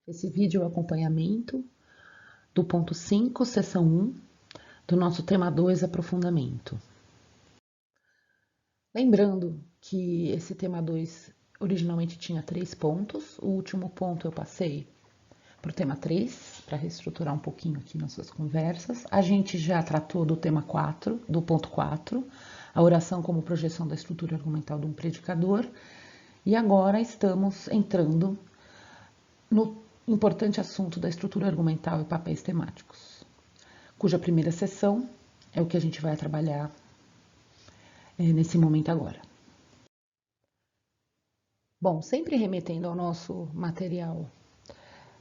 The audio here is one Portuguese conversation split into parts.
Esse vídeo é o acompanhamento do ponto 5, seção 1, do nosso tema 2, aprofundamento. Lembrando que esse tema 2 originalmente tinha 3 pontos, o último ponto eu passei para o tema 3, para reestruturar um pouquinho aqui nossas conversas. A gente já tratou do tema 4, do ponto 4, a oração como projeção da estrutura argumental de um predicador, e agora estamos entrando no importante assunto da estrutura argumental e papéis temáticos, cuja primeira sessão é o que a gente vai trabalhar nesse momento agora. Bom, sempre remetendo ao nosso material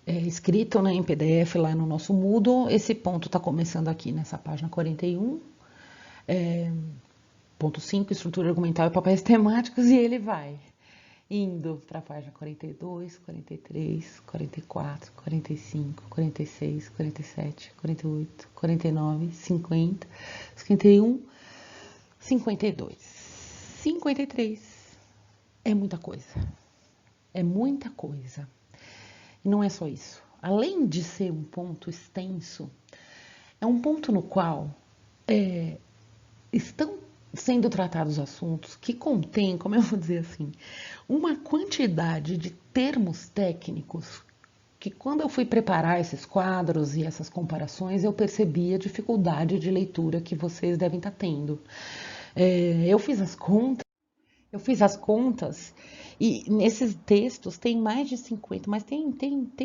escrito, né, em PDF lá no nosso Moodle, esse ponto está começando aqui nessa página 41, ponto 5, estrutura argumental e papéis temáticos, e ele vai indo para a página 42, 43, 44, 45, 46, 47, 48, 49, 50, 51, 52, 53. É muita coisa. É muita coisa. E não é só isso. Além de ser um ponto extenso, é um ponto no qual estão sendo tratados assuntos que contêm, como eu vou dizer assim, uma quantidade de termos técnicos que quando eu fui preparar esses quadros e essas comparações, eu percebi a dificuldade de leitura que vocês devem estar tendo. Eu fiz as contas e nesses textos tem mais de 50, mas tem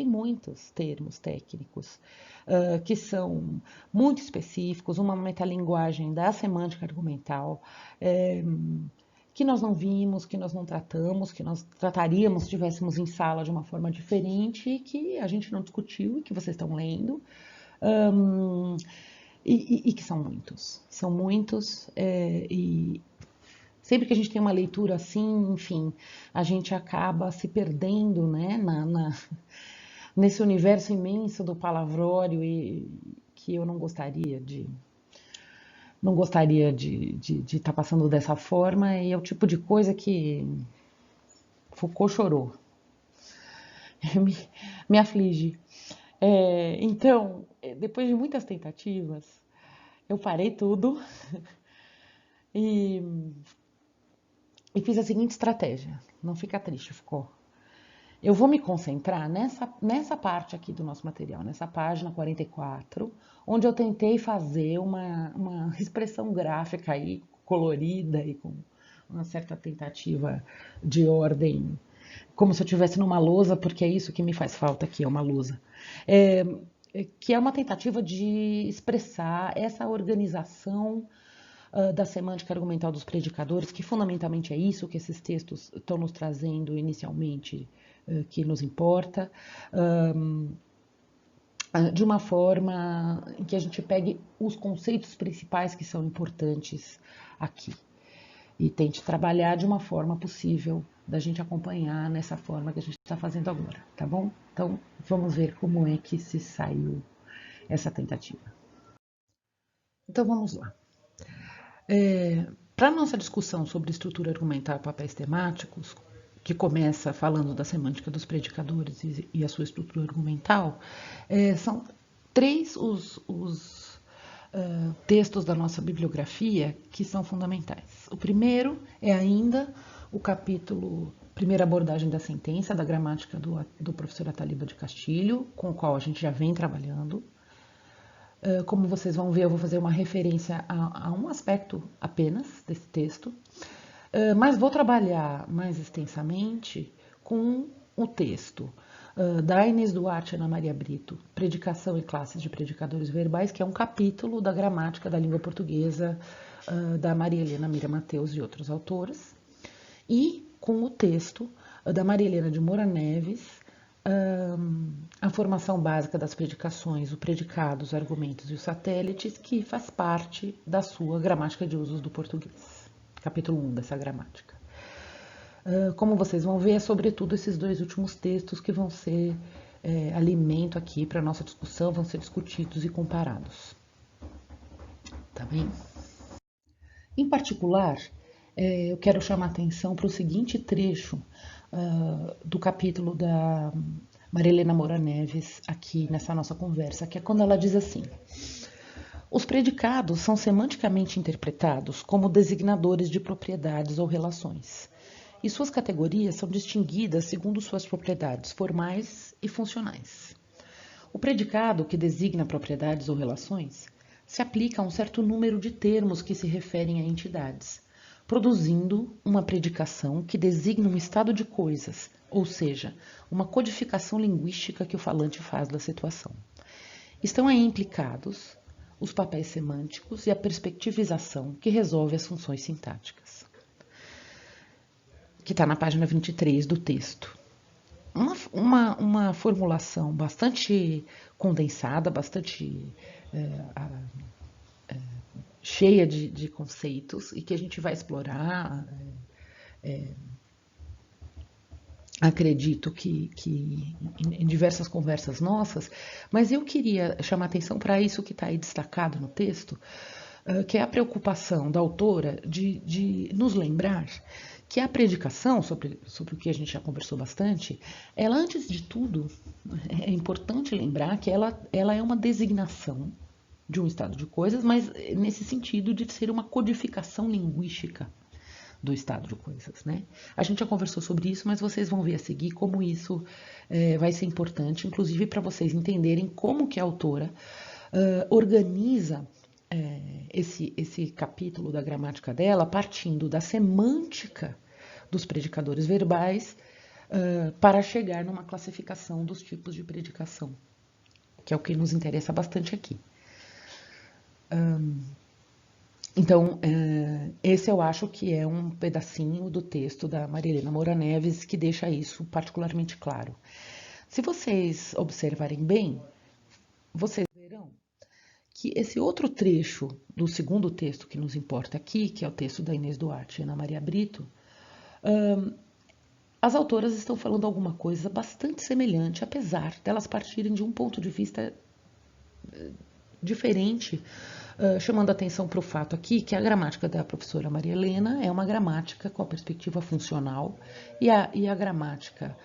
muitos termos técnicos que são muito específicos, uma metalinguagem da semântica argumental, que nós não vimos, que nós não tratamos, que nós trataríamos se estivéssemos em sala de uma forma diferente e que a gente não discutiu e que vocês estão lendo. E que são muitos, e sempre que a gente tem uma leitura assim, enfim, a gente acaba se perdendo, né, nesse universo imenso do palavrório e que eu não gostaria de estar passando dessa forma, e é o tipo de coisa que Foucault chorou. Me aflige. Então, depois de muitas tentativas, eu parei tudo e fiz a seguinte estratégia. Não fica triste, Foucault. Eu vou me concentrar nessa parte aqui do nosso material, nessa página 44, onde eu tentei fazer uma expressão gráfica aí, colorida e com uma certa tentativa de ordem, como se eu estivesse numa lousa, porque é isso que me faz falta aqui, é uma lousa. Que é uma tentativa de expressar essa organização da semântica argumental dos predicadores, que fundamentalmente é isso que esses textos estão nos trazendo inicialmente, que nos importa, de uma forma em que a gente pegue os conceitos principais que são importantes aqui e tente trabalhar de uma forma possível da gente acompanhar nessa forma que a gente está fazendo agora, tá bom? Então, vamos ver como é que se saiu essa tentativa. Então, vamos lá. Para a nossa discussão sobre estrutura argumental e papéis temáticos, que começa falando da semântica dos predicadores e a sua estrutura argumental, são 3 os textos da nossa bibliografia que são fundamentais. O primeiro é ainda o capítulo Primeira Abordagem da Sentença, da gramática do professor Ataliba de Castilho, com o qual a gente já vem trabalhando. Como vocês vão ver, eu vou fazer uma referência a um aspecto apenas desse texto, mas vou trabalhar mais extensamente com o texto da Inês Duarte e Ana Maria Brito, Predicação e Classes de Predicadores Verbais, que é um capítulo da gramática da língua portuguesa da Maria Helena Mira Mateus e outros autores, e com o texto da Maria Helena de Moura Neves, a formação básica das predicações, o predicado, os argumentos e os satélites, que faz parte da sua gramática de usos do português, capítulo 1 dessa gramática. Como vocês vão ver, é sobretudo esses 2 últimos textos que vão ser alimento aqui para a nossa discussão, vão ser discutidos e comparados. Tá bem? Em particular, eu quero chamar a atenção para o seguinte trecho do capítulo da Maria Helena Moura Neves aqui nessa nossa conversa, que é quando ela diz assim: os predicados são semanticamente interpretados como designadores de propriedades ou relações, e suas categorias são distinguidas segundo suas propriedades formais e funcionais. O predicado, que designa propriedades ou relações, se aplica a um certo número de termos que se referem a entidades, produzindo uma predicação que designa um estado de coisas, ou seja, uma codificação linguística que o falante faz da situação. Estão aí implicados os papéis semânticos e a perspectivização que resolve as funções sintáticas. Que está na página 23 do texto. Uma formulação bastante condensada, bastante cheia de conceitos e que a gente vai explorar, acredito que em diversas conversas nossas, mas eu queria chamar atenção para isso que está aí destacado no texto, que é a preocupação da autora de nos lembrar que a predicação, sobre o que a gente já conversou bastante, ela, antes de tudo, é importante lembrar que ela é uma designação de um estado de coisas, mas nesse sentido de ser uma codificação linguística do estado de coisas, né? A gente já conversou sobre isso, mas vocês vão ver a seguir como isso vai ser importante, inclusive para vocês entenderem como que a autora organiza esse capítulo da gramática dela, partindo da semântica dos predicadores verbais para chegar numa classificação dos tipos de predicação, que é o que nos interessa bastante aqui. Então, esse eu acho que é um pedacinho do texto da Maria Helena Moura Neves que deixa isso particularmente claro. Se vocês observarem bem, vocês verão que esse outro trecho do segundo texto que nos importa aqui, que é o texto da Inês Duarte e Ana Maria Brito, as autoras estão falando alguma coisa bastante semelhante, apesar delas partirem de um ponto de vista diferente, chamando atenção para o fato aqui que a gramática da professora Maria Helena é uma gramática com a perspectiva funcional e a gramática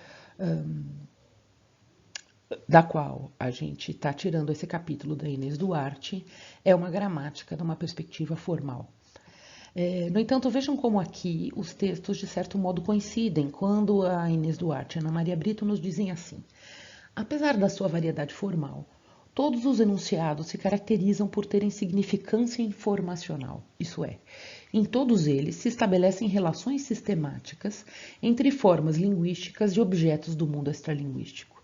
da qual a gente está tirando esse capítulo da Inês Duarte é uma gramática de uma perspectiva formal. No entanto, vejam como aqui os textos de certo modo coincidem quando a Inês Duarte e a Ana Maria Brito nos dizem assim: apesar da sua variedade formal, todos os enunciados se caracterizam por terem significância informacional, isso é, em todos eles se estabelecem relações sistemáticas entre formas linguísticas e objetos do mundo extralinguístico.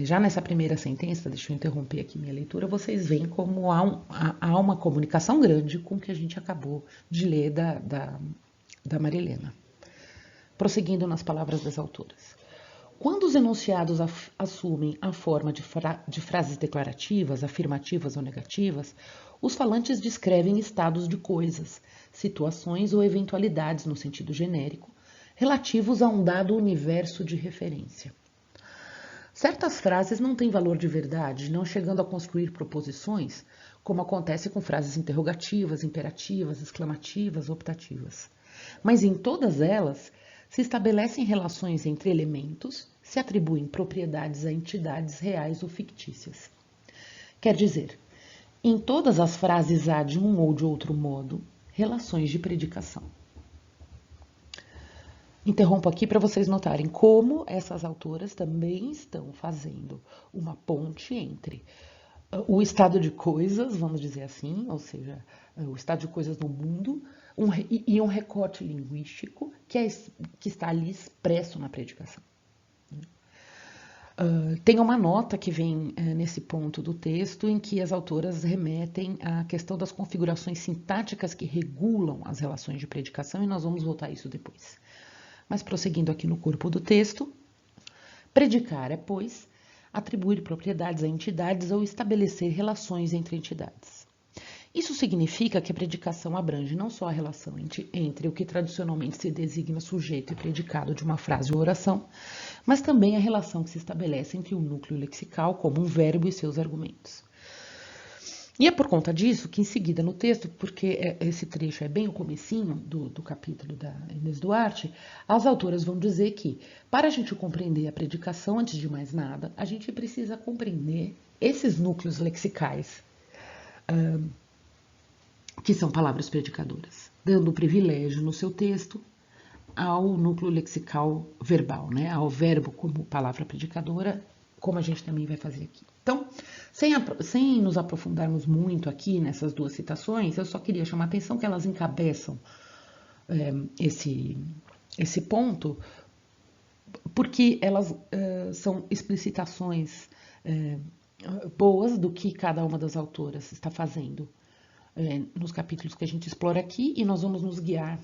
Já nessa primeira sentença, deixa eu interromper aqui minha leitura, vocês veem como há uma comunicação grande com o que a gente acabou de ler da Maria Helena. Prosseguindo nas palavras das autoras. Quando os enunciados assumem a forma de frases declarativas, afirmativas ou negativas, os falantes descrevem estados de coisas, situações ou eventualidades no sentido genérico, relativos a um dado universo de referência. Certas frases não têm valor de verdade, não chegando a construir proposições, como acontece com frases interrogativas, imperativas, exclamativas, optativas. Mas em todas elas, se estabelecem relações entre elementos, se atribuem propriedades a entidades reais ou fictícias. Quer dizer, em todas as frases há, de um ou de outro modo, relações de predicação. Interrompo aqui para vocês notarem como essas autoras também estão fazendo uma ponte entre o estado de coisas, vamos dizer assim, ou seja, o estado de coisas no mundo, e um recorte linguístico que está ali expresso na predicação. Tem uma nota que vem nesse ponto do texto em que as autoras remetem à questão das configurações sintáticas que regulam as relações de predicação, e nós vamos voltar a isso depois. Mas prosseguindo aqui no corpo do texto, predicar é, pois, atribuir propriedades a entidades ou estabelecer relações entre entidades. Isso significa que a predicação abrange não só a relação entre o que tradicionalmente se designa sujeito e predicado de uma frase ou oração, mas também a relação que se estabelece entre o núcleo lexical, como um verbo e seus argumentos. E é por conta disso que, em seguida, no texto, porque esse trecho é bem o comecinho do capítulo da Inês Duarte, as autoras vão dizer que, para a gente compreender a predicação, antes de mais nada, a gente precisa compreender esses núcleos lexicais, que são palavras predicadoras, dando privilégio no seu texto ao núcleo lexical verbal, né? Ao verbo como palavra predicadora, como a gente também vai fazer aqui. Então, sem nos aprofundarmos muito aqui nessas duas citações, eu só queria chamar a atenção que elas encabeçam esse ponto, porque elas são explicitações boas do que cada uma das autoras está fazendo nos capítulos que a gente explora aqui, e nós vamos nos guiar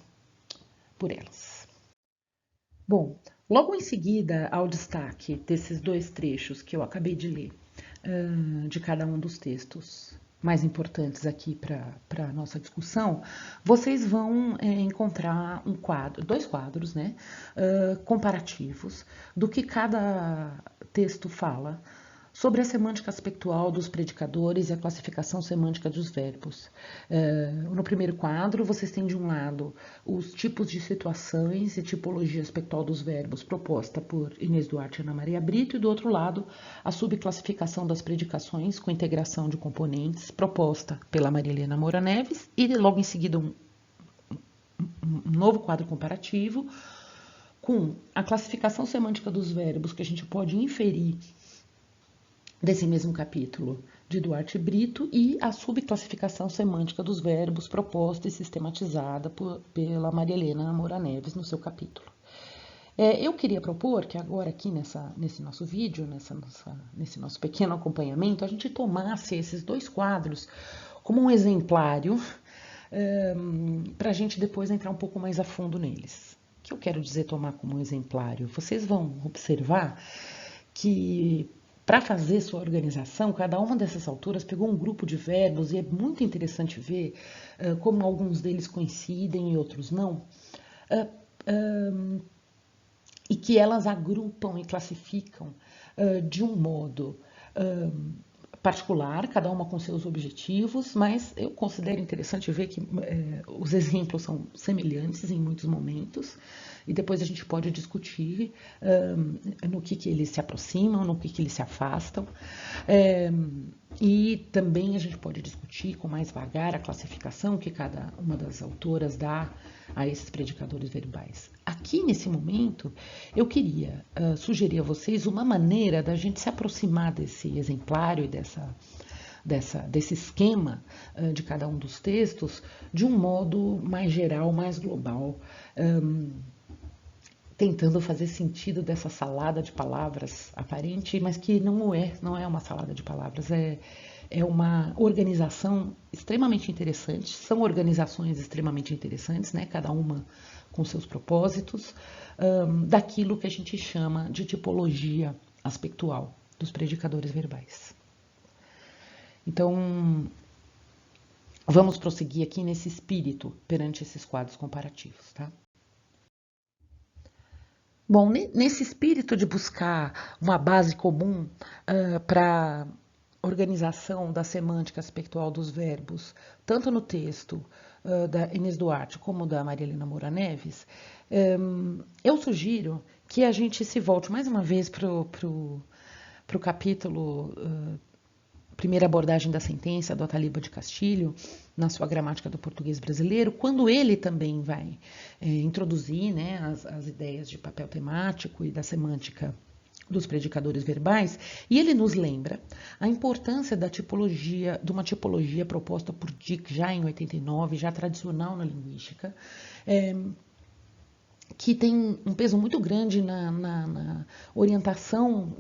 por elas. Bom, logo em seguida ao destaque desses dois trechos que eu acabei de ler, de cada um dos textos mais importantes aqui para a nossa discussão, vocês vão encontrar dois quadros, né, comparativos do que cada texto fala sobre a semântica aspectual dos predicadores e a classificação semântica dos verbos. No primeiro quadro, vocês têm de um lado os tipos de situações e tipologia aspectual dos verbos proposta por Inês Duarte e Ana Maria Brito, e do outro lado, a subclassificação das predicações com integração de componentes proposta pela Maria Helena Moura Neves, e logo em seguida um novo quadro comparativo com a classificação semântica dos verbos que a gente pode inferir desse mesmo capítulo de Duarte e Brito, e a subclassificação semântica dos verbos proposta e sistematizada pela Maria Helena Moura Neves no seu capítulo. Eu queria propor que agora aqui nesse nosso vídeo, nesse nosso pequeno acompanhamento, a gente tomasse esses dois quadros como um exemplário para a gente depois entrar um pouco mais a fundo neles. O que eu quero dizer tomar como exemplário? Vocês vão observar que, para fazer sua organização, cada uma dessas autoras pegou um grupo de verbos, e é muito interessante ver como alguns deles coincidem e outros não, e que elas agrupam e classificam de um modo particular, cada uma com seus objetivos, mas eu considero interessante ver que os exemplos são semelhantes em muitos momentos, e depois a gente pode discutir no que eles se aproximam, no que eles se afastam, e também a gente pode discutir com mais vagar a classificação que cada uma das autoras dá a esses predicadores verbais. Aqui, nesse momento, eu queria sugerir a vocês uma maneira da gente se aproximar desse exemplário e desse esquema de cada um dos textos de um modo mais geral, mais global, tentando fazer sentido dessa salada de palavras aparente, mas que não é uma salada de palavras, é uma organização extremamente interessante, são organizações extremamente interessantes, né? Cada uma com seus propósitos, daquilo que a gente chama de tipologia aspectual dos predicadores verbais. Então, vamos prosseguir aqui nesse espírito perante esses quadros comparativos, tá? Bom, nesse espírito de buscar uma base comum para organização da semântica aspectual dos verbos, tanto no texto da Inês Duarte como da Maria Helena Moura Neves, eu sugiro que a gente se volte mais uma vez para o capítulo Primeira Abordagem da Sentença, do Ataliba de Castilho, na sua Gramática do Português Brasileiro, quando ele também vai introduzir, né, as ideias de papel temático e da semântica dos predicadores verbais, e ele nos lembra a importância da tipologia, de uma tipologia proposta por Dick já em 89, já tradicional na linguística, que tem um peso muito grande na orientação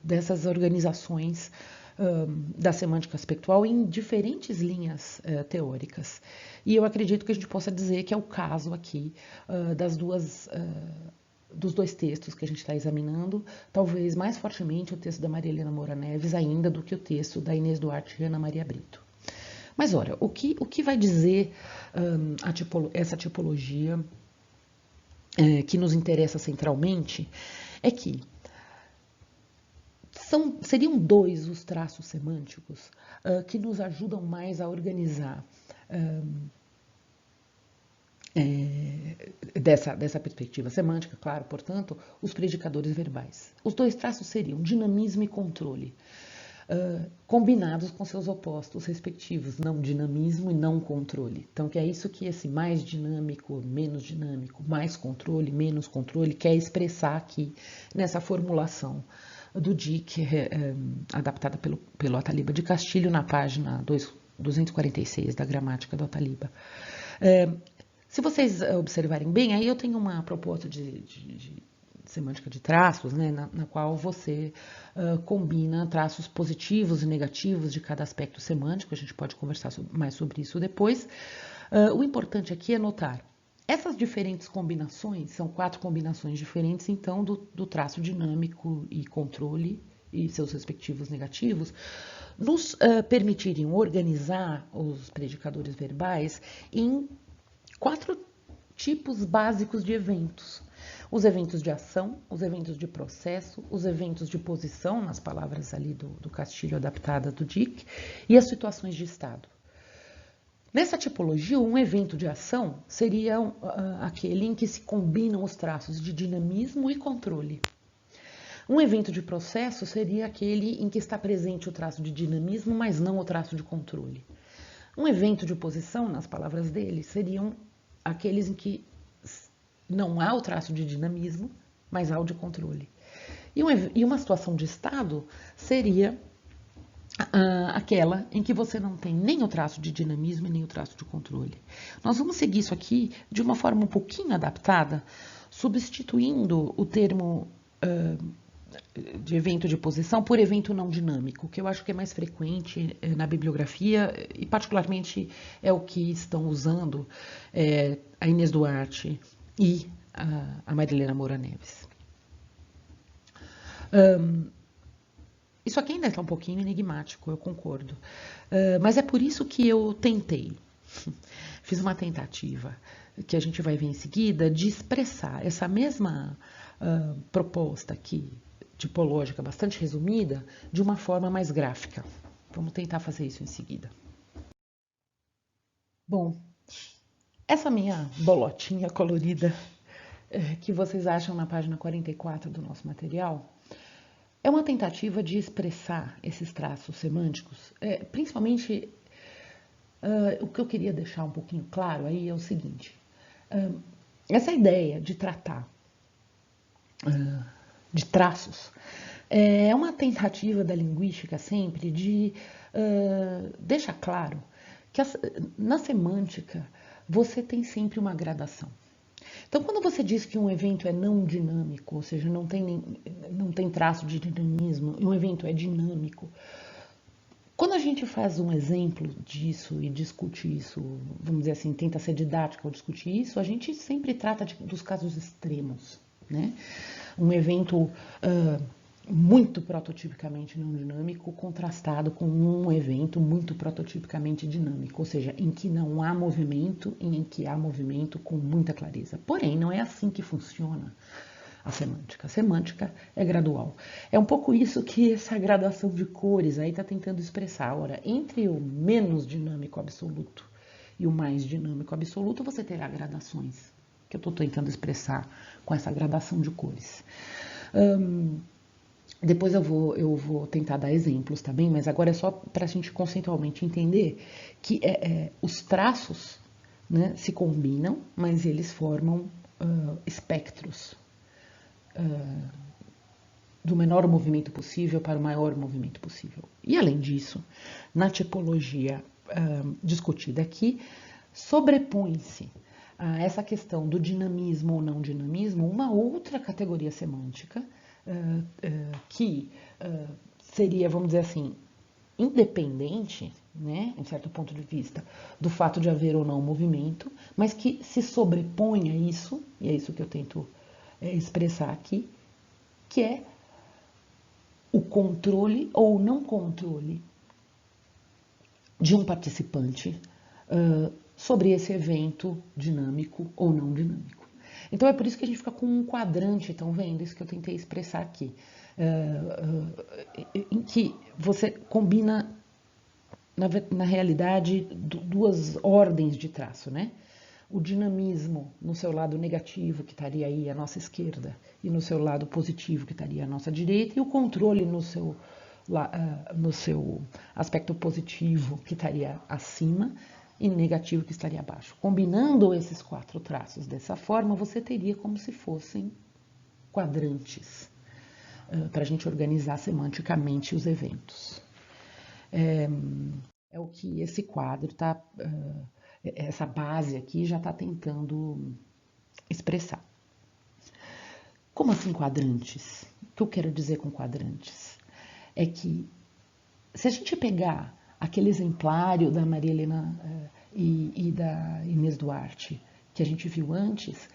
dessas organizações da semântica aspectual em diferentes linhas teóricas. E eu acredito que a gente possa dizer que é o caso aqui dos dois textos que a gente está examinando, talvez mais fortemente o texto da Maria Helena Moura Neves ainda do que o texto da Inês Duarte e Ana Maria Brito. Mas olha, o que vai dizer essa tipologia que nos interessa centralmente é que Seriam dois os traços semânticos que nos ajudam mais a organizar dessa perspectiva semântica, claro, portanto, os predicadores verbais. Os dois traços seriam dinamismo e controle, combinados com seus opostos respectivos, não dinamismo e não controle. Então, que é isso que esse mais dinâmico, menos dinâmico, mais controle, menos controle, quer expressar aqui nessa formulação do Dick, adaptada pelo Ataliba de Castilho, na página 246 da gramática do Ataliba. Se vocês observarem bem, aí eu tenho uma proposta de semântica de traços, né, na qual você combina traços positivos e negativos de cada aspecto semântico. A gente pode conversar mais sobre isso depois. O importante aqui é notar essas diferentes combinações, são 4 combinações diferentes, então, do traço dinâmico e controle e seus respectivos negativos, nos permitiriam organizar os predicadores verbais em 4 tipos básicos de eventos. Os eventos de ação, os eventos de processo, os eventos de posição, nas palavras ali do Castilho adaptada do Dick, e as situações de estado. Nessa tipologia, um evento de ação seria aquele em que se combinam os traços de dinamismo e controle. Um evento de processo seria aquele em que está presente o traço de dinamismo, mas não o traço de controle. Um evento de posição, nas palavras dele, seriam aqueles em que não há o traço de dinamismo, mas há o de controle. E uma situação de estado seria aquela em que você não tem nem o traço de dinamismo e nem o traço de controle. Nós vamos seguir isso aqui de uma forma um pouquinho adaptada, substituindo o termo de evento de posição por evento não dinâmico, que eu acho que é mais frequente na bibliografia e particularmente é o que estão usando a Inês Duarte e a Marilena Moura Neves. Isso aqui ainda está um pouquinho enigmático, eu concordo. Mas é por isso que eu fiz uma tentativa, que a gente vai ver em seguida, de expressar essa mesma proposta aqui, tipológica, bastante resumida, de uma forma mais gráfica. Vamos tentar fazer isso em seguida. Bom, essa minha bolotinha colorida que vocês acham na página 44 do nosso material é uma tentativa de expressar esses traços semânticos. Principalmente, o que eu queria deixar um pouquinho claro aí é o seguinte. Essa ideia de tratar de traços é uma tentativa da linguística sempre de deixar claro que na semântica você tem sempre uma gradação. Então, quando você diz que um evento é não dinâmico, ou seja, não tem traço de dinamismo, e um evento é dinâmico, quando a gente faz um exemplo disso e discute isso, vamos dizer assim, tenta ser didático ao discutir isso, a gente sempre trata dos casos extremos, né? Um evento muito prototipicamente não dinâmico contrastado com um evento muito prototipicamente dinâmico, ou seja, em que não há movimento e em que há movimento com muita clareza. Porém, não é assim que funciona a semântica. A semântica é gradual. É um pouco isso que essa gradação de cores aí está tentando expressar. Ora, entre o menos dinâmico absoluto e o mais dinâmico absoluto, você terá gradações, que eu estou tentando expressar com essa gradação de cores. Depois eu vou tentar dar exemplos também, mas agora é só para a gente conceitualmente entender que os traços, né, se combinam, mas eles formam espectros do menor movimento possível para o maior movimento possível. E além disso, na tipologia discutida aqui, sobrepõe-se a essa questão do dinamismo ou não dinamismo uma outra categoria semântica, que seria, vamos dizer assim, independente, né, em certo ponto de vista, do fato de haver ou não movimento, mas que se sobrepõe a isso, e é isso que eu tento expressar aqui, que é o controle ou não controle de um participante sobre esse evento dinâmico ou não dinâmico. Então é por isso que a gente fica com um quadrante, estão vendo? Isso que eu tentei expressar aqui. em que você combina, na realidade, duas ordens de traço, né? O dinamismo no seu lado negativo, que estaria aí à nossa esquerda, e no seu lado positivo, que estaria à nossa direita, e o controle no seu aspecto positivo, que estaria acima, e negativo, que estaria abaixo. Combinando esses quatro traços dessa forma, você teria como se fossem quadrantes, para a gente organizar semanticamente os eventos. É o que esse quadro está, essa base aqui já está tentando expressar. Como assim quadrantes? O que eu quero dizer com quadrantes? É que se a gente pegar aquele exemplário da Maria Helena e da Inês Duarte que a gente viu antes,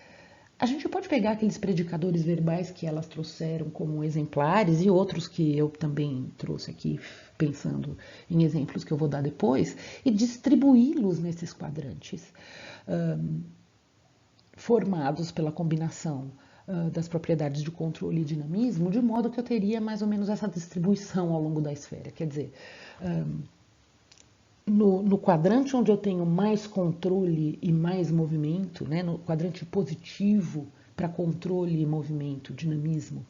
a gente pode pegar aqueles predicadores verbais que elas trouxeram como exemplares e outros que eu também trouxe aqui, pensando em exemplos que eu vou dar depois, e distribuí-los nesses quadrantes, formados pela combinação das propriedades de controle e dinamismo, de modo que eu teria mais ou menos essa distribuição ao longo da esfera. Quer dizer, no quadrante onde eu tenho mais controle e mais movimento, né, no quadrante positivo para controle e movimento, dinamismo,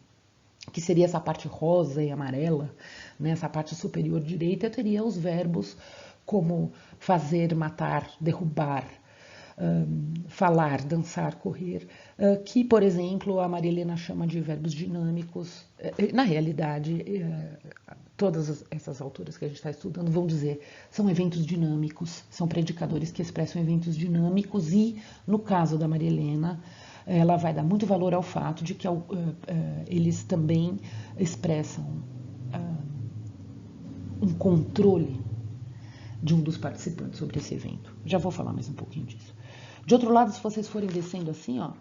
que seria essa parte rosa e amarela, né, essa parte superior direita, eu teria os verbos como fazer, matar, derrubar, falar, dançar, correr, que, por exemplo, a Maria Helena chama de verbos dinâmicos. Na realidade, todas essas autoras que a gente está estudando vão dizer são eventos dinâmicos, são predicadores que expressam eventos dinâmicos e, no caso da Maria Helena, ela vai dar muito valor ao fato de que eles também expressam um controle de um dos participantes sobre esse evento. Já vou falar mais um pouquinho disso. De outro lado, se vocês forem descendo assim, ó,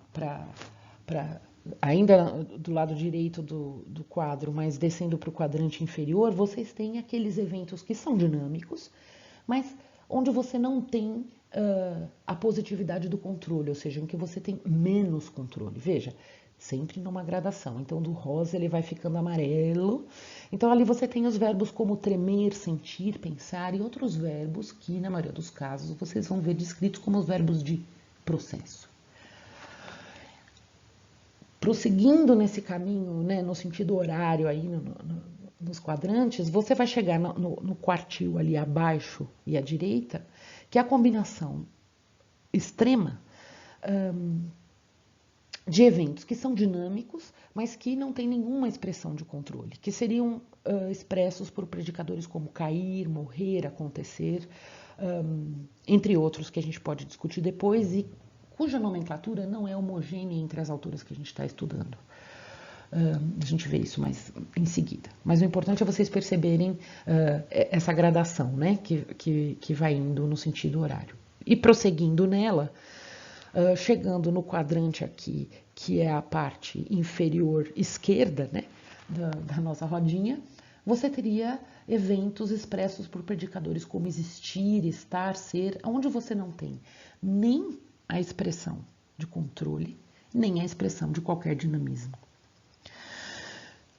ainda do lado direito do quadro, mas descendo para o quadrante inferior, vocês têm aqueles eventos que são dinâmicos, mas onde você não tem a positividade do controle, ou seja, em que você tem menos controle. Veja, sempre numa gradação. Então, do rosa ele vai ficando amarelo. Então, ali você tem os verbos como tremer, sentir, pensar e outros verbos que, na maioria dos casos, vocês vão ver descritos como os verbos de processo. Prosseguindo nesse caminho, né, no sentido horário aí, nos quadrantes, você vai chegar no quartil ali abaixo e à direita, que é a combinação extrema de eventos que são dinâmicos, mas que não têm nenhuma expressão de controle, que seriam expressos por predicadores como cair, morrer, acontecer, entre outros que a gente pode discutir depois e cuja nomenclatura não é homogênea entre as autoras que a gente está estudando. A gente vê isso mais em seguida. Mas o importante é vocês perceberem essa gradação, né, que vai indo no sentido horário. E prosseguindo nela, chegando no quadrante aqui, que é a parte inferior esquerda, né, da nossa rodinha, você teria eventos expressos por predicadores como existir, estar, ser, onde você não tem nem a expressão de controle, nem a expressão de qualquer dinamismo.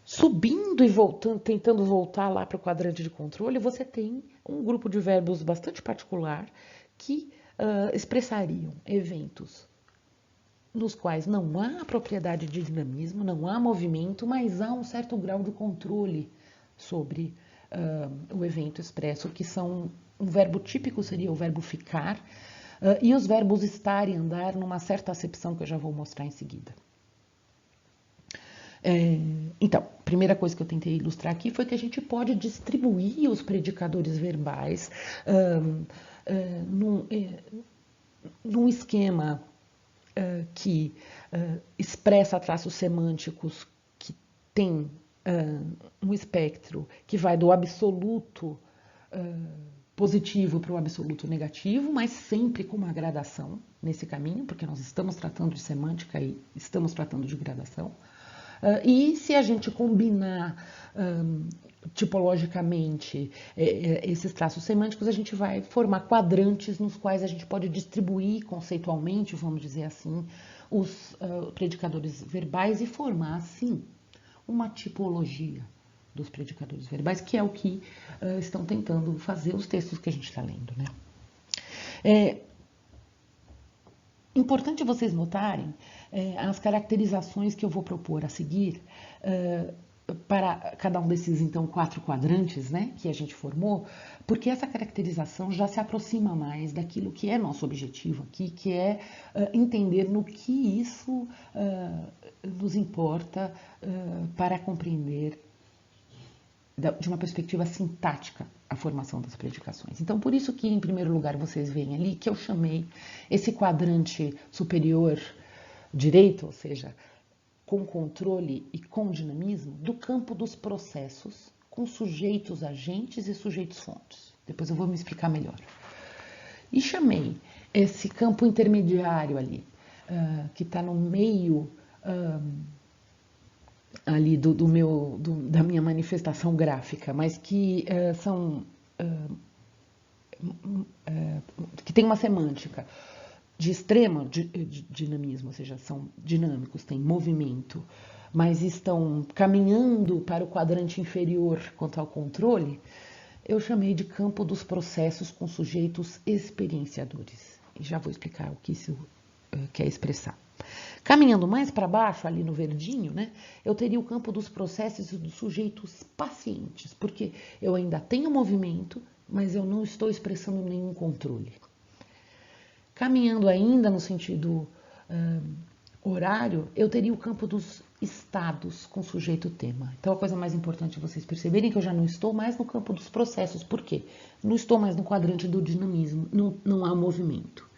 Subindo e voltando, tentando voltar lá para o quadrante de controle, você tem um grupo de verbos bastante particular que expressariam eventos nos quais não há propriedade de dinamismo, não há movimento, mas há um certo grau de controle sobre o evento expresso, que são, um verbo típico seria o verbo ficar, e os verbos estar e andar numa certa acepção que eu já vou mostrar em seguida. Então, a primeira coisa que eu tentei ilustrar aqui foi que a gente pode distribuir os predicadores verbais num esquema que expressa traços semânticos que tem um espectro que vai do absoluto positivo para o absoluto negativo, mas sempre com uma gradação nesse caminho, porque nós estamos tratando de semântica e estamos tratando de gradação. E se a gente combinar tipologicamente esses traços semânticos, a gente vai formar quadrantes nos quais a gente pode distribuir conceitualmente, vamos dizer assim, os predicadores verbais e formar, assim, uma tipologia dos predicadores verbais, que é o que estão tentando fazer os textos que a gente está lendo, né? É importante vocês notarem as caracterizações que eu vou propor a seguir para cada um desses, então, 4 quadrantes, né, que a gente formou, porque essa caracterização já se aproxima mais daquilo que é nosso objetivo aqui, que é entender no que isso nos importa para compreender de uma perspectiva sintática a formação das predicações. Então, por isso que, em primeiro lugar, vocês veem ali que eu chamei esse quadrante superior direito, ou seja, com controle e com dinamismo, do campo dos processos, com sujeitos agentes e sujeitos fontes. Depois eu vou me explicar melhor. E chamei esse campo intermediário ali, que está no meio ali da minha manifestação gráfica, mas que que tem uma semântica de extremo dinamismo, ou seja, são dinâmicos, têm movimento, mas estão caminhando para o quadrante inferior quanto ao controle, eu chamei de campo dos processos com sujeitos experienciadores. E já vou explicar o que isso quer expressar. Caminhando mais para baixo, ali no verdinho, né, eu teria o campo dos processos e dos sujeitos pacientes, porque eu ainda tenho movimento, mas eu não estou expressando nenhum controle. Caminhando ainda no sentido horário, eu teria o campo dos estados com sujeito-tema. Então, a coisa mais importante é vocês perceberem que eu já não estou mais no campo dos processos. Por quê? Não estou mais no quadrante do dinamismo, não há movimento.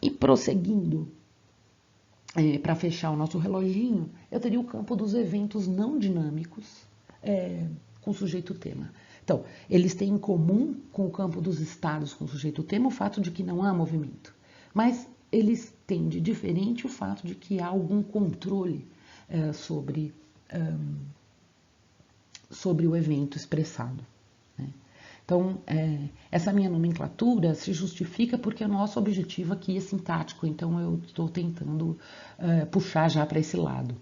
E prosseguindo, para fechar o nosso reloginho, eu teria o campo dos eventos não dinâmicos com sujeito-tema. Então, eles têm em comum com o campo dos estados com sujeito-tema o fato de que não há movimento. Mas eles têm de diferente o fato de que há algum controle sobre o evento expressado. Né? Então, essa minha nomenclatura se justifica porque o nosso objetivo aqui é sintático, então eu estou tentando puxar já para esse lado.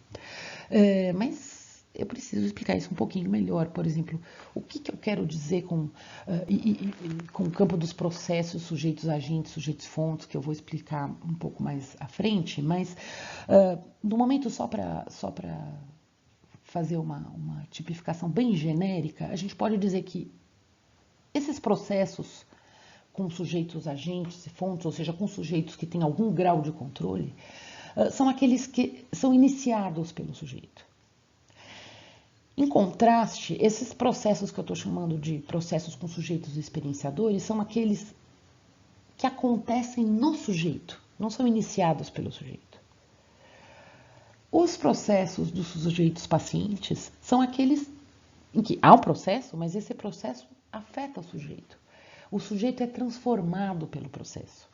Mas eu preciso explicar isso um pouquinho melhor. Por exemplo, o que eu quero dizer com o campo dos processos, sujeitos agentes, sujeitos fontes, que eu vou explicar um pouco mais à frente, mas no momento só para fazer uma tipificação bem genérica, a gente pode dizer que esses processos com sujeitos agentes e fontes, ou seja, com sujeitos que têm algum grau de controle, são aqueles que são iniciados pelo sujeito. Em contraste, esses processos que eu estou chamando de processos com sujeitos experienciadores são aqueles que acontecem no sujeito, não são iniciados pelo sujeito. Os processos dos sujeitos pacientes são aqueles em que há um processo, mas esse processo afeta o sujeito. O sujeito é transformado pelo processo.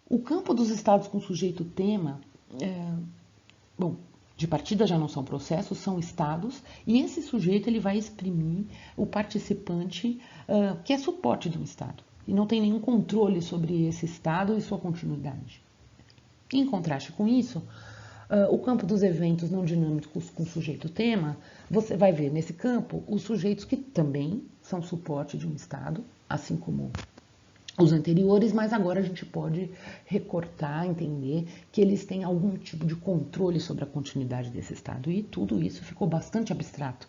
O campo dos estados com sujeito-tema, de partida já não são processos, são estados, e esse sujeito ele vai exprimir o participante que é suporte de um estado, e não tem nenhum controle sobre esse estado e sua continuidade. Em contraste com isso, o campo dos eventos não dinâmicos com sujeito-tema, você vai ver nesse campo os sujeitos que também são suporte de um estado, assim como os anteriores, mas agora a gente pode recortar, entender que eles têm algum tipo de controle sobre a continuidade desse estado. E tudo isso ficou bastante abstrato.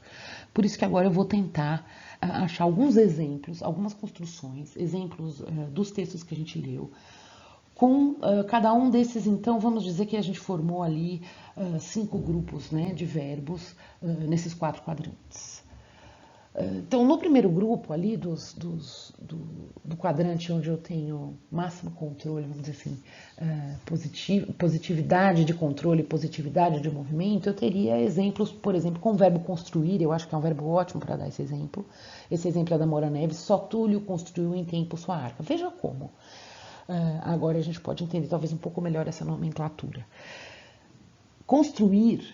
Por isso que agora eu vou tentar achar alguns exemplos, algumas construções, exemplos dos textos que a gente leu. Com cada um desses, então, vamos dizer que a gente formou ali 5 grupos, né, de verbos nesses 4 quadrantes. Então, no primeiro grupo ali do quadrante onde eu tenho máximo controle, vamos dizer assim, positividade de controle, positividade de movimento, eu teria exemplos, por exemplo, com o verbo construir, eu acho que é um verbo ótimo para dar esse exemplo. Esse exemplo é da Moura Neves, só Túlio construiu em tempo sua arca. Veja como. Agora a gente pode entender talvez um pouco melhor essa nomenclatura. Construir,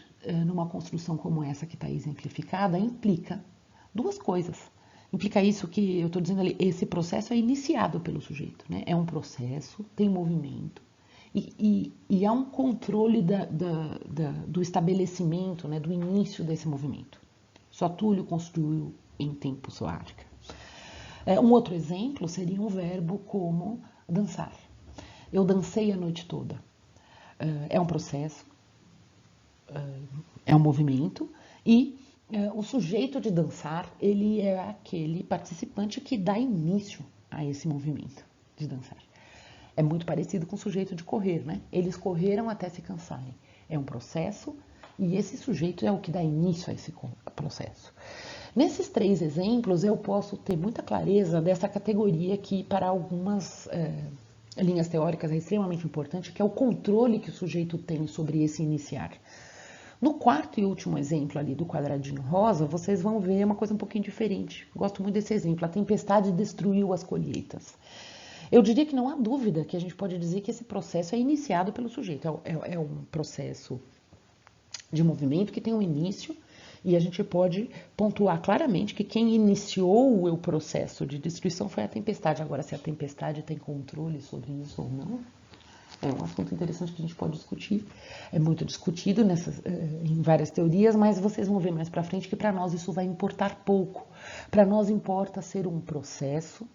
numa construção como essa que está exemplificada, implica 2 coisas. Implica isso que eu estou dizendo ali, esse processo é iniciado pelo sujeito, né? É um processo, tem movimento, e há um controle do estabelecimento, né, do início desse movimento. Suatulio construiu em tempo Soarca. Um outro exemplo seria um verbo como dançar. Eu dancei a noite toda. É um processo, é um movimento, e o sujeito de dançar, ele é aquele participante que dá início a esse movimento de dançar. É muito parecido com o sujeito de correr, né? Eles correram até se cansarem. É um processo e esse sujeito é o que dá início a esse processo. Nesses 3 exemplos, eu posso ter muita clareza dessa categoria que, para algumas linhas teóricas, é extremamente importante, que é o controle que o sujeito tem sobre esse iniciar. No 4º e último exemplo ali do quadradinho rosa, vocês vão ver uma coisa um pouquinho diferente. Gosto muito desse exemplo. A tempestade destruiu as colheitas. Eu diria que não há dúvida que a gente pode dizer que esse processo é iniciado pelo sujeito. É um processo de movimento que tem um início e a gente pode pontuar claramente que quem iniciou o processo de destruição foi a tempestade. Agora, se a tempestade tem controle sobre isso ou não, é um assunto interessante que a gente pode discutir. É muito discutido em várias teorias, mas vocês vão ver mais para frente que para nós isso vai importar pouco. Para nós importa ser um processo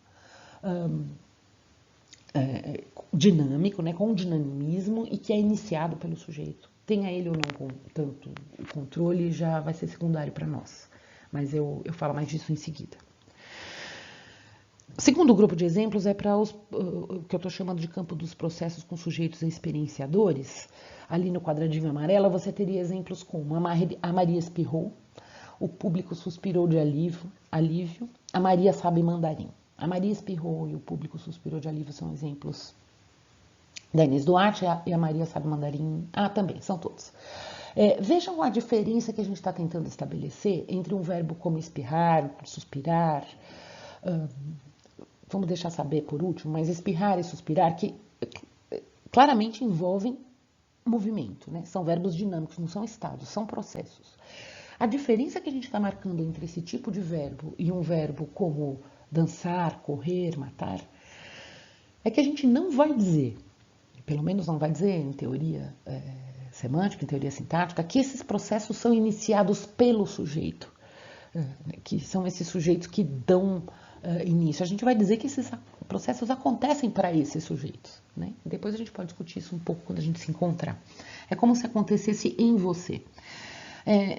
dinâmico, né, com dinamismo e que é iniciado pelo sujeito. Tenha ele ou não tanto o controle, já vai ser secundário para nós. Mas eu falo mais disso em seguida. O segundo grupo de exemplos é para o que eu estou chamando de campo dos processos com sujeitos experienciadores. Ali no quadradinho amarelo você teria exemplos como a Maria espirrou, o público suspirou de alívio, a Maria sabe mandarim. A Maria espirrou e o público suspirou de alívio são exemplos da Inês Duarte e a Maria sabe mandarim. Também, são todos. Vejam a diferença que a gente está tentando estabelecer entre um verbo como espirrar, suspirar. Vamos deixar saber por último, mas espirrar e suspirar, que claramente envolvem movimento, né? São verbos dinâmicos, não são estados, são processos. A diferença que a gente está marcando entre esse tipo de verbo e um verbo como dançar, correr, matar, é que a gente não vai dizer, pelo menos não vai dizer em teoria semântica, em teoria sintática, que esses processos são iniciados pelo sujeito, que são esses sujeitos que dão início. A gente vai dizer que esses processos acontecem para esses sujeitos, né? Depois a gente pode discutir isso um pouco quando a gente se encontrar. É como se acontecesse em você.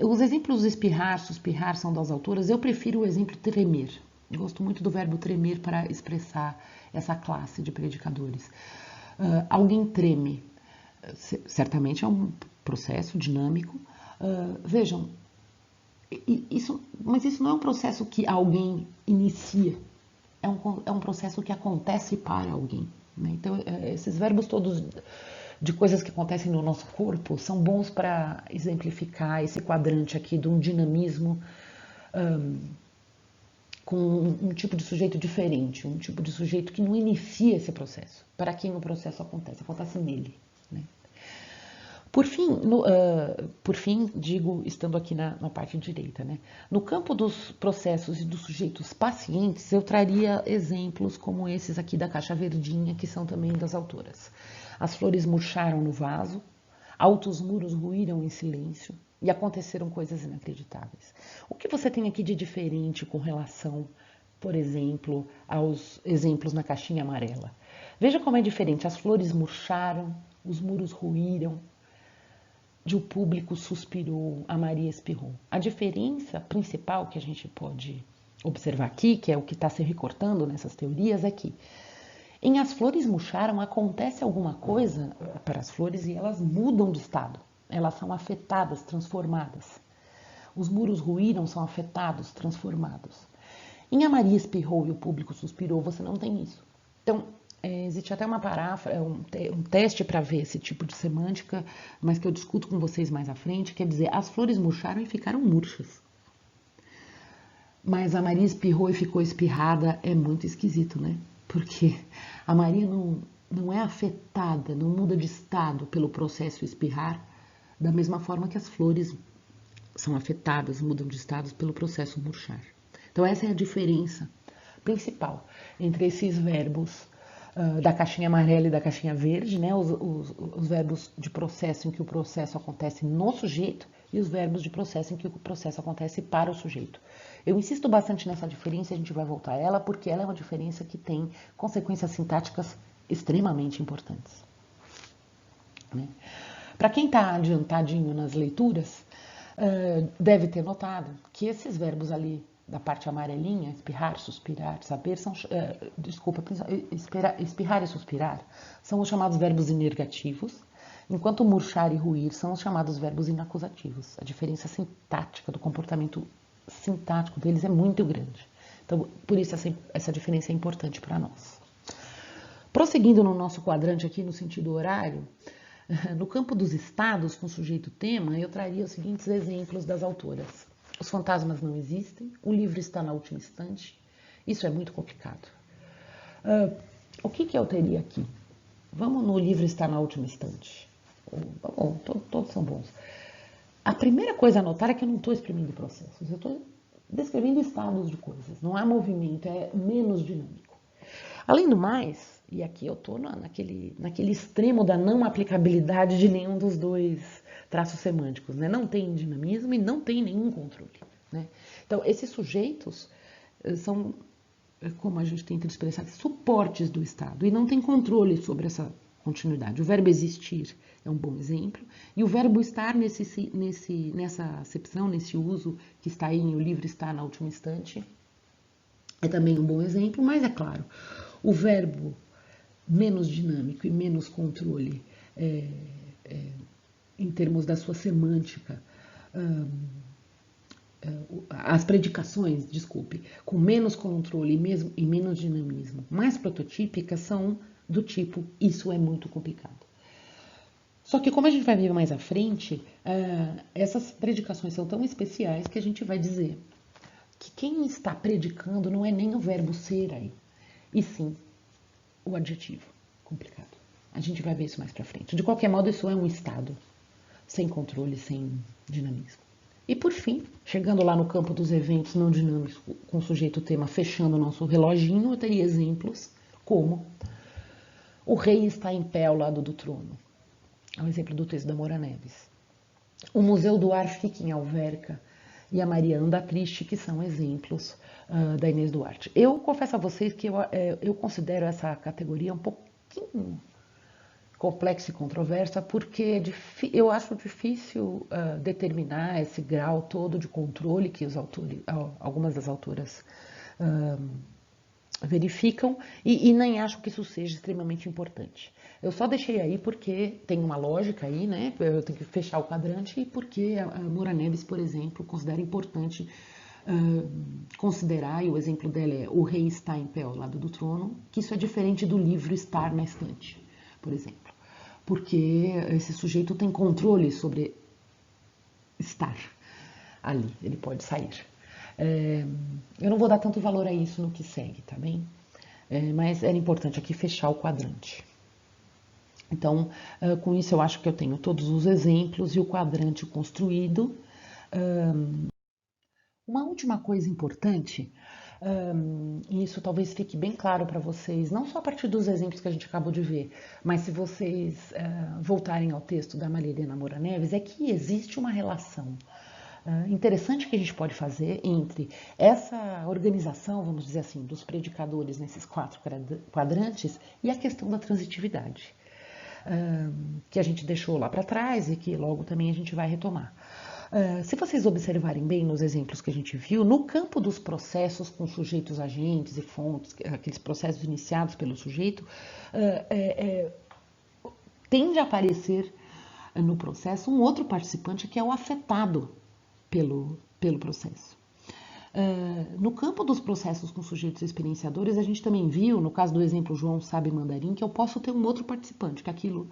Os exemplos espirrar, suspirrar são das autoras. Eu prefiro o exemplo tremer. Gosto muito do verbo tremer para expressar essa classe de predicadores. Alguém treme. Certamente é um processo dinâmico. Vejam, mas isso não é um processo que alguém inicia. É um processo que acontece para alguém, né? Então, esses verbos todos de coisas que acontecem no nosso corpo são bons para exemplificar esse quadrante aqui de um dinamismo com um tipo de sujeito diferente, um tipo de sujeito que não inicia esse processo, para quem o processo acontece nele, né? Por fim, digo, estando aqui na parte direita, né? No campo dos processos e dos sujeitos pacientes, eu traria exemplos como esses aqui da caixa verdinha, que são também das autoras. As flores murcharam no vaso, altos muros ruíram em silêncio e aconteceram coisas inacreditáveis. O que você tem aqui de diferente com relação, por exemplo, aos exemplos na caixinha amarela? Veja como é diferente. As flores murcharam, os muros ruíram, o público suspirou, a Maria espirrou. A diferença principal que a gente pode observar aqui, que é o que está se recortando nessas teorias, é que em As Flores Murcharam acontece alguma coisa para as flores e elas mudam de estado. Elas são afetadas, transformadas. Os muros ruíram, são afetados, transformados. Em A Maria espirrou e o público suspirou, você não tem isso. Então, existe até uma paráfrase, um teste para ver esse tipo de semântica, mas que eu discuto com vocês mais à frente, quer dizer, as flores murcharam e ficaram murchas. Mas a Maria espirrou e ficou espirrada, é muito esquisito, né? Porque a Maria não é afetada, não muda de estado pelo processo espirrar, da mesma forma que as flores são afetadas, mudam de estado pelo processo murchar. Então essa é a diferença principal entre esses verbos da caixinha amarela e da caixinha verde, né? Os verbos de processo em que o processo acontece no sujeito e os verbos de processo em que o processo acontece para o sujeito. Eu insisto bastante nessa diferença, a gente vai voltar a ela, porque ela é uma diferença que tem consequências sintáticas extremamente importantes. Né? Para quem está adiantadinho nas leituras, deve ter notado que esses verbos ali da parte amarelinha, espirrar, suspirar, saber, são, espirrar e suspirar, são os chamados verbos inergativos, enquanto murchar e ruir são os chamados verbos inacusativos. A diferença sintática do comportamento sintático deles é muito grande. Então, por isso essa diferença é importante para nós. Prosseguindo no nosso quadrante aqui no sentido horário, no campo dos estados com sujeito tema, eu traria os seguintes exemplos das autoras. Os fantasmas não existem, o livro está na última estante. Isso é muito complicado. O que eu teria aqui? Vamos no livro está na última estante. Bom, todos são bons. A primeira coisa a notar é que eu não estou exprimindo processos, eu estou descrevendo estados de coisas. Não há movimento, é menos dinâmico. Além do mais, e aqui eu estou naquele extremo da não aplicabilidade de nenhum dos dois traços semânticos, né? Não tem dinamismo e não tem nenhum controle. Né? Então, esses sujeitos são, como a gente tenta expressar, suportes do Estado e não tem controle sobre essa continuidade. O verbo existir é um bom exemplo e o verbo estar nessa acepção, nesse uso que está aí, o livro está na última instante, é também um bom exemplo, mas é claro, o verbo menos dinâmico e menos controle em termos da sua semântica, as predicações, desculpe, com menos controle e menos dinamismo, mais prototípicas são do tipo, isso é muito complicado. Só que como a gente vai ver mais à frente, essas predicações são tão especiais que a gente vai dizer que quem está predicando não é nem o verbo ser aí, e sim o adjetivo. Complicado. A gente vai ver isso mais pra frente. De qualquer modo, isso é um estado sem controle, sem dinamismo. E por fim, chegando lá no campo dos eventos não dinâmicos com o sujeito tema fechando o nosso reloginho, eu teria exemplos como o rei está em pé ao lado do trono. É um exemplo do texto da Moura Neves. O Museu do Ar fica em Alverca e a Maria anda triste, que são exemplos da Inês Duarte. Eu confesso a vocês que eu considero essa categoria um pouquinho complexa e controversa, porque eu acho difícil determinar esse grau todo de controle que algumas das autoras verificam e nem acho que isso seja extremamente importante. Eu só deixei aí porque tem uma lógica aí, né? Eu tenho que fechar o quadrante e porque a Moura Neves, por exemplo, considera importante considerar, e o exemplo dela é o rei está em pé ao lado do trono, que isso é diferente do livro estar na estante, por exemplo. Porque esse sujeito tem controle sobre estar ali, ele pode sair. Eu não vou dar tanto valor a isso no que segue, tá bem? Mas era importante aqui fechar o quadrante. Então, com isso eu acho que eu tenho todos os exemplos e o quadrante construído. Uma última coisa importante, e isso talvez fique bem claro para vocês, não só a partir dos exemplos que a gente acabou de ver, mas se vocês voltarem ao texto da Maria Helena Moura Neves, é que existe uma relação interessante que a gente pode fazer entre essa organização, vamos dizer assim, dos predicadores nesses 4 quadrantes e a questão da transitividade, que a gente deixou lá para trás e que logo também a gente vai retomar. Se vocês observarem bem nos exemplos que a gente viu, no campo dos processos com sujeitos agentes e fontes, aqueles processos iniciados pelo sujeito, tende a aparecer no processo um outro participante que é o afetado pelo processo. No campo dos processos com sujeitos experienciadores, a gente também viu, no caso do exemplo João sabe mandarim, que eu posso ter um outro participante, que é aquilo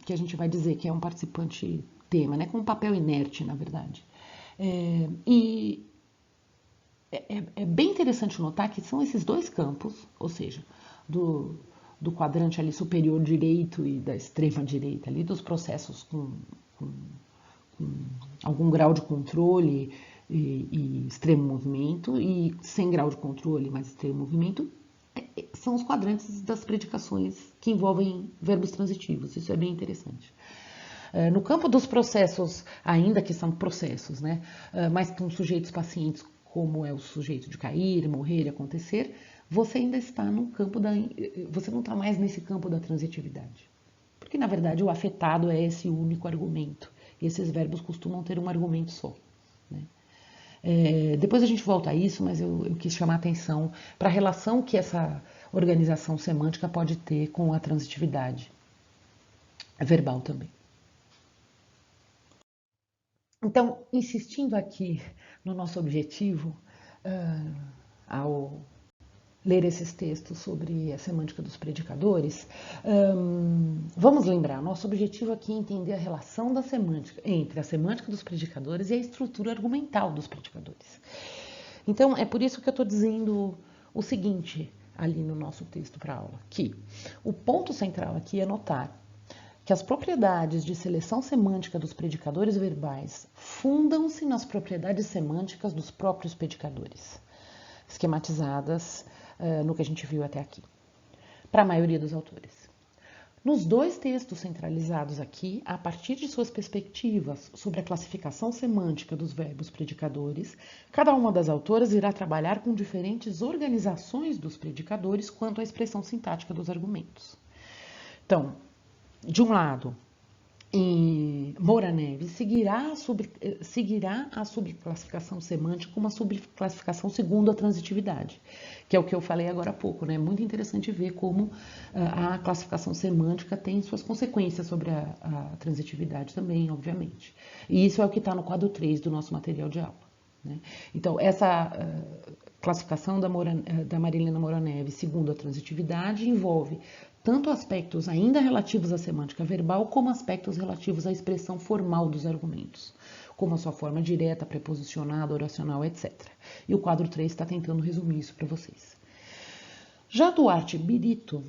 que a gente vai dizer que é um participante tema, né, com um papel inerte, na verdade. E é bem interessante notar que são esses dois campos, ou seja, do quadrante ali superior direito e da extrema direita ali, dos processos com algum grau de controle e extremo movimento, e sem grau de controle, mas extremo movimento, são os quadrantes das predicações que envolvem verbos transitivos. Isso é bem interessante. No campo dos processos, ainda que são processos, né? Mas com sujeitos pacientes, como é o sujeito de cair, morrer e acontecer, você ainda está no campo você não está mais nesse campo da transitividade. Porque, na verdade, o afetado é esse único argumento. E esses verbos costumam ter um argumento só, né? Depois a gente volta a isso, mas eu quis chamar a atenção para a relação que essa organização semântica pode ter com a transitividade verbal também. Então, insistindo aqui no nosso objetivo, ao ler esses textos sobre a semântica dos predicadores, vamos lembrar, nosso objetivo aqui é entender a relação da semântica entre a semântica dos predicadores e a estrutura argumental dos predicadores. Então, é por isso que eu estou dizendo o seguinte ali no nosso texto para aula, que o ponto central aqui é notar que as propriedades de seleção semântica dos predicadores verbais fundam-se nas propriedades semânticas dos próprios predicadores, esquematizadas no que a gente viu até aqui, para a maioria dos autores. Nos dois textos centralizados aqui, a partir de suas perspectivas sobre a classificação semântica dos verbos predicadores, cada uma das autoras irá trabalhar com diferentes organizações dos predicadores quanto à expressão sintática dos argumentos. Então, de um lado, Moura Neves seguirá a subclassificação semântica como uma subclassificação segundo a transitividade, que é o que eu falei agora há pouco, né? É muito interessante ver como a classificação semântica tem suas consequências sobre a transitividade também, obviamente. E isso é o que está no quadro 3 do nosso material de aula, né? Então, essa classificação da Marilena Moura Neves segundo a transitividade envolve tanto aspectos ainda relativos à semântica verbal, como aspectos relativos à expressão formal dos argumentos, como a sua forma direta, preposicionada, oracional, etc. E o quadro 3 está tentando resumir isso para vocês. Já Duarte e Birito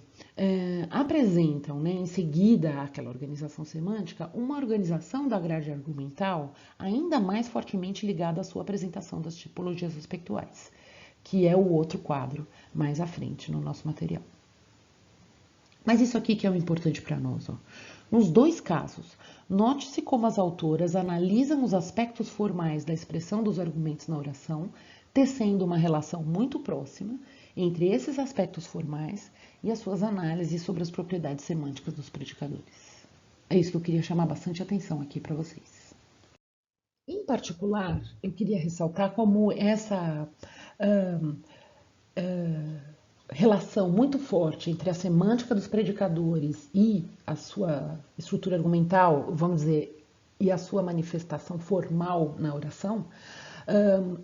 apresentam, né, em seguida àquela organização semântica, uma organização da grade argumental ainda mais fortemente ligada à sua apresentação das tipologias aspectuais, que é o outro quadro mais à frente no nosso material. Mas isso aqui que é o importante para nós. Ó. Nos dois casos, note-se como as autoras analisam os aspectos formais da expressão dos argumentos na oração, tecendo uma relação muito próxima entre esses aspectos formais e as suas análises sobre as propriedades semânticas dos predicadores. É isso que eu queria chamar bastante atenção aqui para vocês. Em particular, eu queria ressaltar como essa relação muito forte entre a semântica dos predicadores e a sua estrutura argumental, vamos dizer, e a sua manifestação formal na oração,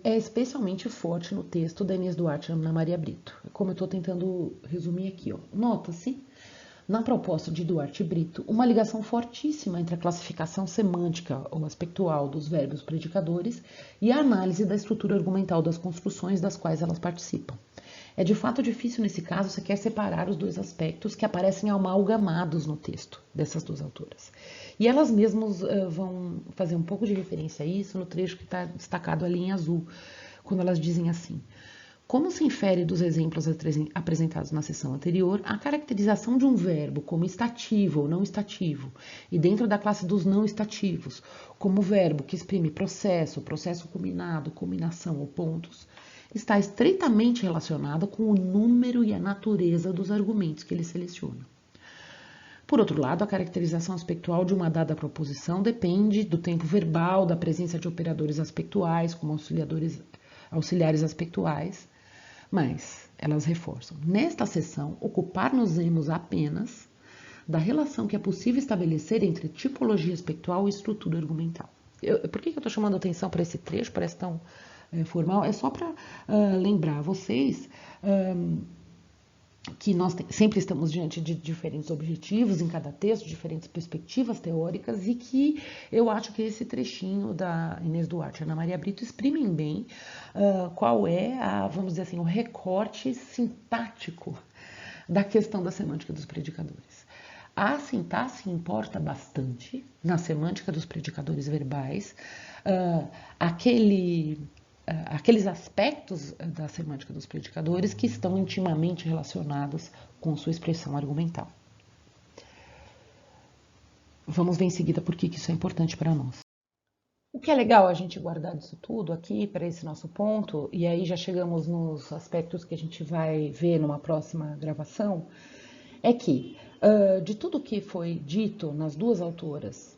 é especialmente forte no texto da Inês Duarte e Ana Maria Brito. Como eu estou tentando resumir aqui, ó. Nota-se, na proposta de Duarte e Brito, uma ligação fortíssima entre a classificação semântica ou aspectual dos verbos predicadores e a análise da estrutura argumental das construções das quais elas participam. É de fato difícil nesse caso sequer separar os dois aspectos que aparecem amalgamados no texto dessas duas autoras. E elas mesmas vão fazer um pouco de referência a isso no trecho que está destacado ali em azul, quando elas dizem assim: como se infere dos exemplos apresentados na sessão anterior, a caracterização de um verbo como estativo ou não estativo, e dentro da classe dos não estativos, como verbo que exprime processo, processo culminado, culminação ou pontos, está estreitamente relacionada com o número e a natureza dos argumentos que ele seleciona. Por outro lado, a caracterização aspectual de uma dada proposição depende do tempo verbal, da presença de operadores aspectuais, como auxiliares aspectuais, mas elas reforçam. Nesta seção, ocupar-nos-emos apenas da relação que é possível estabelecer entre tipologia aspectual e estrutura argumental. Por que eu estou chamando atenção para esse trecho? Parece tão formal. É só para lembrar vocês que nós sempre estamos diante de diferentes objetivos em cada texto, diferentes perspectivas teóricas, e que eu acho que esse trechinho da Inês Duarte e Ana Maria Brito exprimem bem qual é, vamos dizer assim, o recorte sintático da questão da semântica dos predicadores. A sintaxe importa bastante na semântica dos predicadores verbais. Aquele aqueles aspectos da semântica dos predicadores que estão intimamente relacionados com sua expressão argumental. Vamos ver em seguida por que isso é importante para nós. O que é legal a gente guardar disso tudo aqui para esse nosso ponto, e aí já chegamos nos aspectos que a gente vai ver numa próxima gravação, é que de tudo que foi dito nas duas autoras,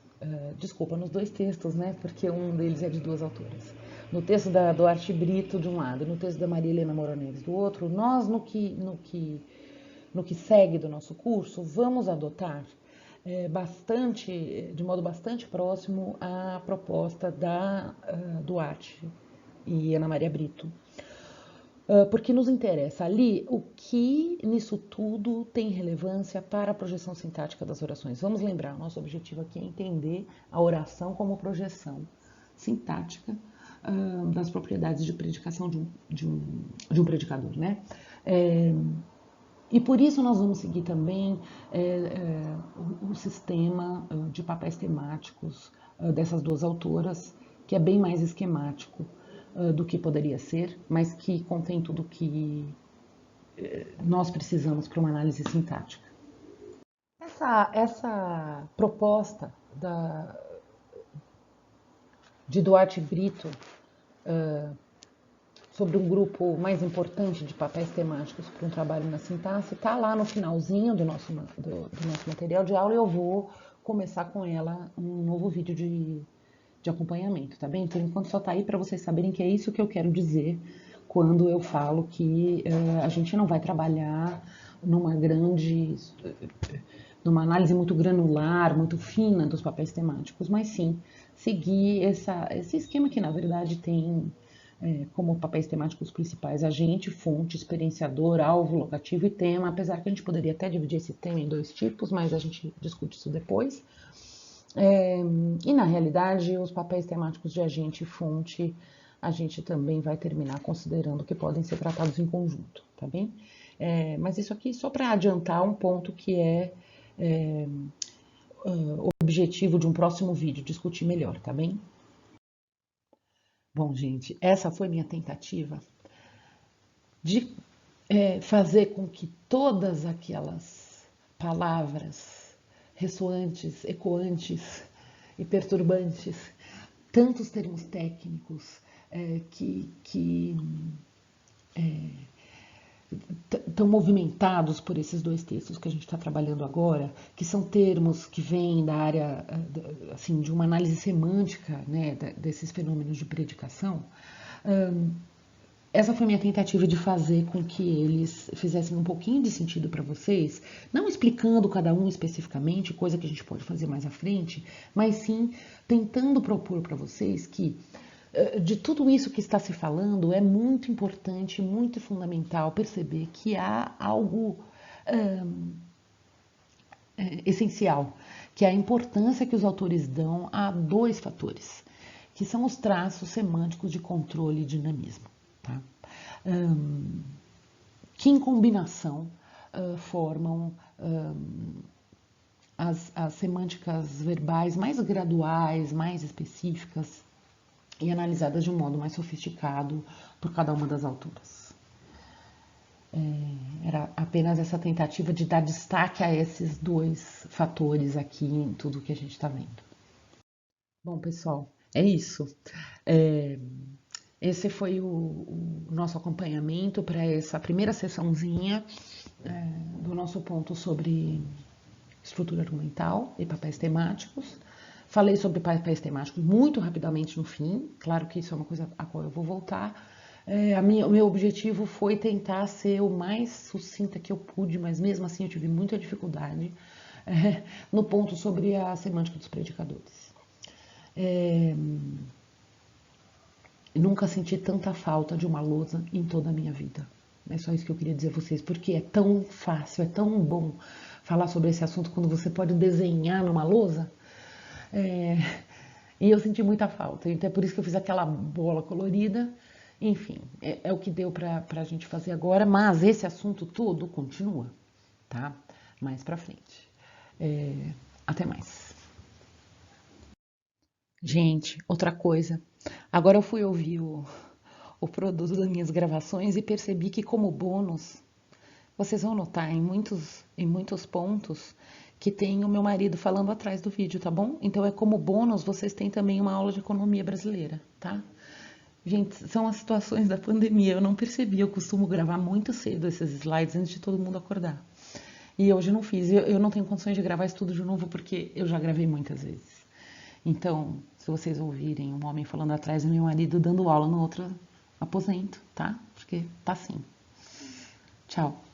nos dois textos, né? Porque um deles é de duas autoras. No texto da Duarte Brito, de um lado, e no texto da Maria Helena Moura Neves, do outro, nós, no que segue do nosso curso, vamos adotar de modo bastante próximo a proposta da Duarte e Ana Maria Brito. Porque nos interessa ali o que nisso tudo tem relevância para a projeção sintática das orações. Vamos lembrar, nosso objetivo aqui é entender a oração como projeção sintática das propriedades de predicação de um predicador, né? E por isso nós vamos seguir também o sistema de papéis temáticos dessas duas autoras, que é bem mais esquemático do que poderia ser, mas que contém tudo que nós precisamos para uma análise sintática. Essa proposta de Duarte Brito sobre um grupo mais importante de papéis temáticos para um trabalho na sintaxe, está lá no finalzinho do nosso material de aula e eu vou começar com ela um novo vídeo de acompanhamento, tá bem? Então, enquanto só está aí para vocês saberem que é isso que eu quero dizer quando eu falo que a gente não vai trabalhar numa análise muito granular, muito fina dos papéis temáticos, mas sim seguir esse esquema que, na verdade, tem como papéis temáticos principais agente, fonte, experienciador, alvo, locativo e tema, apesar que a gente poderia até dividir esse tema em dois tipos, mas a gente discute isso depois. E na realidade, os papéis temáticos de agente e fonte, a gente também vai terminar considerando que podem ser tratados em conjunto, tá bem? Mas isso aqui só para adiantar um ponto que o objetivo de um próximo vídeo, discutir melhor, tá bem? Bom, gente, essa foi minha tentativa de fazer com que todas aquelas palavras ressoantes, ecoantes e perturbantes, tantos termos técnicos que estão movimentados por esses dois textos que a gente está trabalhando agora, que são termos que vêm da área assim, de uma análise semântica, né, desses fenômenos de predicação. Essa foi minha tentativa de fazer com que eles fizessem um pouquinho de sentido para vocês, não explicando cada um especificamente, coisa que a gente pode fazer mais à frente, mas sim tentando propor para vocês que de tudo isso que está se falando, é muito importante, muito fundamental perceber que há algo essencial, que é a importância que os autores dão a dois fatores, que são os traços semânticos de controle e dinamismo, tá? Que em combinação formam as semânticas verbais mais graduais, mais específicas, e analisadas de um modo mais sofisticado por cada uma das autoras. Era apenas essa tentativa de dar destaque a esses dois fatores aqui em tudo que a gente está vendo. Bom, pessoal, é isso. Esse foi o nosso acompanhamento para essa primeira sessãozinha do nosso ponto sobre estrutura argumental e papéis temáticos. Falei sobre papéis temáticos muito rapidamente no fim, claro que isso é uma coisa a qual eu vou voltar. O meu objetivo foi tentar ser o mais sucinta que eu pude, mas mesmo assim eu tive muita dificuldade no ponto sobre a semântica dos predicadores. Nunca senti tanta falta de uma lousa em toda a minha vida. É só isso que eu queria dizer a vocês, porque é tão fácil, é tão bom falar sobre esse assunto quando você pode desenhar numa lousa. E eu senti muita falta, então é por isso que eu fiz aquela bola colorida. Enfim, é o que deu pra gente fazer agora, mas esse assunto todo continua, tá? Mais pra frente. Até mais. Gente, outra coisa. Agora eu fui ouvir o produto das minhas gravações e percebi que, como bônus, vocês vão notar em muitos pontos que tem o meu marido falando atrás do vídeo, tá bom? Então, é como bônus, vocês têm também uma aula de economia brasileira, tá? Gente, são as situações da pandemia, eu não percebi, eu costumo gravar muito cedo esses slides antes de todo mundo acordar. E hoje não fiz, eu não tenho condições de gravar isso tudo de novo porque eu já gravei muitas vezes. Então, se vocês ouvirem um homem falando atrás do meu marido dando aula no outro aposento, tá? Porque tá assim. Tchau.